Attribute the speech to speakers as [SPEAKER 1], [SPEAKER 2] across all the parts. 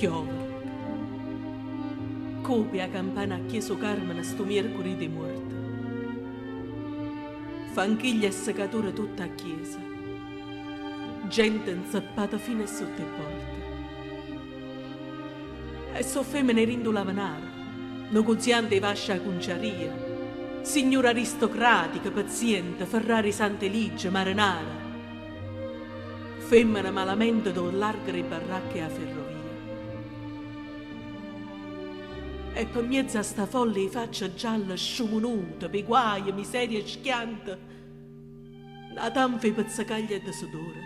[SPEAKER 1] Chiova. Copia a campana a Chieso Carmine sto mercoledì di morte. Fanchiglia e seccatore tutta a chiesa. Gente inzappata fino a sotto le porte. E so femmine rindolava nara, negoziante vascia a conciaria, signora aristocratica, paziente, Ferrari Sant'Elige, marinara. Femmine malamente do largare baracche a ferrovia. E per mezzo a sta folle faccia gialla sciumunuta, peguaia, miseria schianta, una tanfe pizzacaglia di sudore.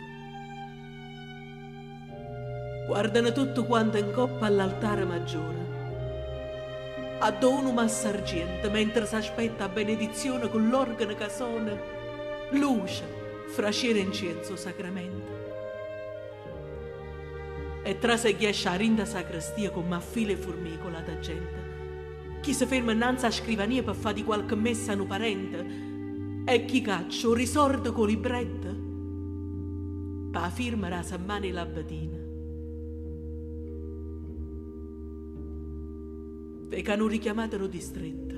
[SPEAKER 1] Guardano tutto quanto in coppa all'altare maggiore. Addono massa argento mentre s'aspetta a benedizione con l'organo che suona, luce, frasciere incenso sacramento. E tra se ghiescia a rinda sacrestia con maffile e formicola da gente. Chi si ferma innanzi a scrivania per fare di qualche messa a un parente e chi caccia o risorda con libretta per firma la sammane la batina. Perché hanno richiamato distretta.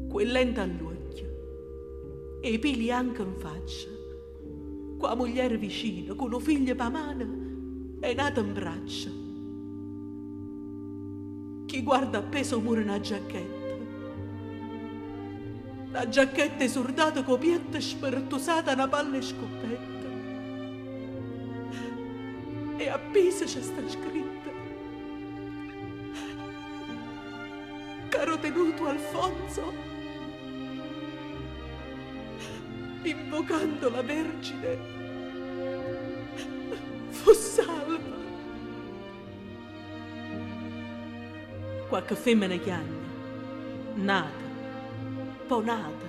[SPEAKER 1] Quel lenta all'occhio e i peli anche in faccia. Qua moglie vicino, con un figlio pa mano, è nata in braccia. Chi guarda appeso pure una giacchetta. La giacchetta esordata con pietta spertusata una palla e scoppetta. E appesa c'è sta scritta: caro tenuto Alfonso, invocando la Vergine, fu salva. Qualche femmina chiagna, nata, poi nata,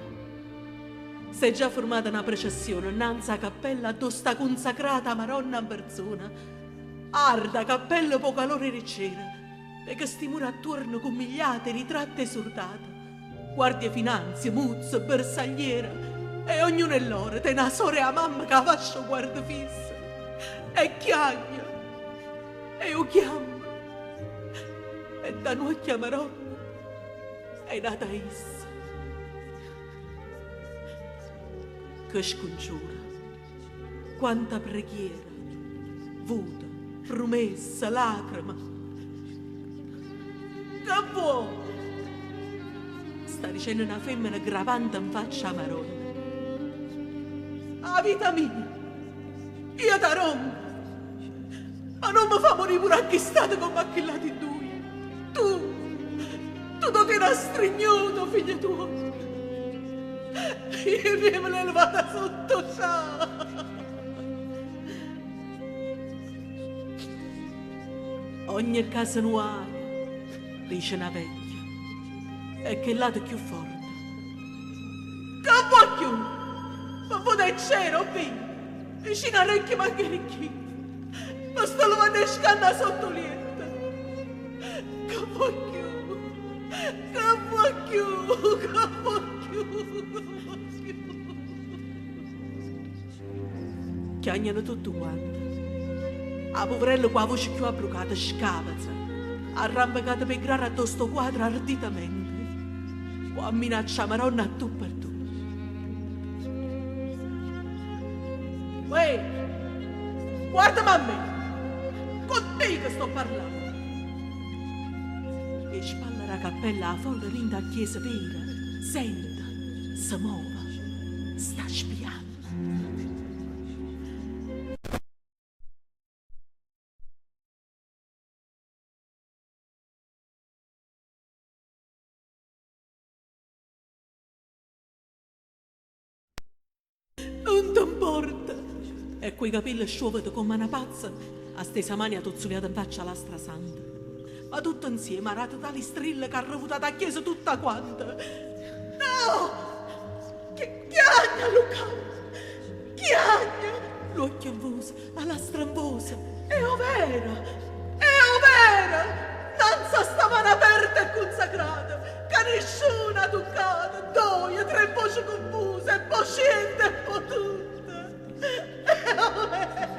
[SPEAKER 1] si è già formata una processione innanzi alla cappella dove sta consacrata Maronna in persona, arda cappella po' calore riccera, perché stimura attorno con migliate ritratte esordate, guardie finanze, muzzo, bersagliera, e ognuno è loro, te una sore a mamma che faccio guarda fissa, e chiagna, e io chiamo, e da noi chiamerò, è nata essa. Che scongiura, quanta preghiera, vuta, promessa, lacrima. Che vuoi? Sta dicendo una femmina gravante in faccia a Maronna. La vita mia, io ti rompo, ma non mi fa morire pure acchistato come acchillati in due. Tu non ti hai strignuto, figlio tuo. Io me l'ho levata sotto ciò. Ogni casa nuova, dice una vecchia, e che lato più forte. Che vuoi più? Ma vuoi il cielo, figlio? Vicino a orecchie manca ricchi. Ma sto levando scanna sotto lieta. Che vuoi più? Che vuoi più? Che vuoi più? Chiagnano tutto quanto. A poverello con la voce più abbrucata scavazza, arrampicata per grare addosso sto quadro arditamente, o a minaccia Maronna a tu per tu. Uè, guardami a me, con te che sto parlando. E spalla la cappella a folla rinda a chiesa vera, senta, si muova, sta spiando. Non t'importa! E quei capelli sciovati come una pazza, a stesa mani atozzuliata in faccia alla strasanta. Ma tutto insieme arata tali strille che ha rovutato a chiesa tutta quanta. No! Chiagna, Luca! Chiagna! L'occhio invosa, alla strambosa. È overa! Non sa sta mano aperta e consacrata, che nessuna toccata, doia, tre voci confuse, e poi scende e poi tutta. È overa!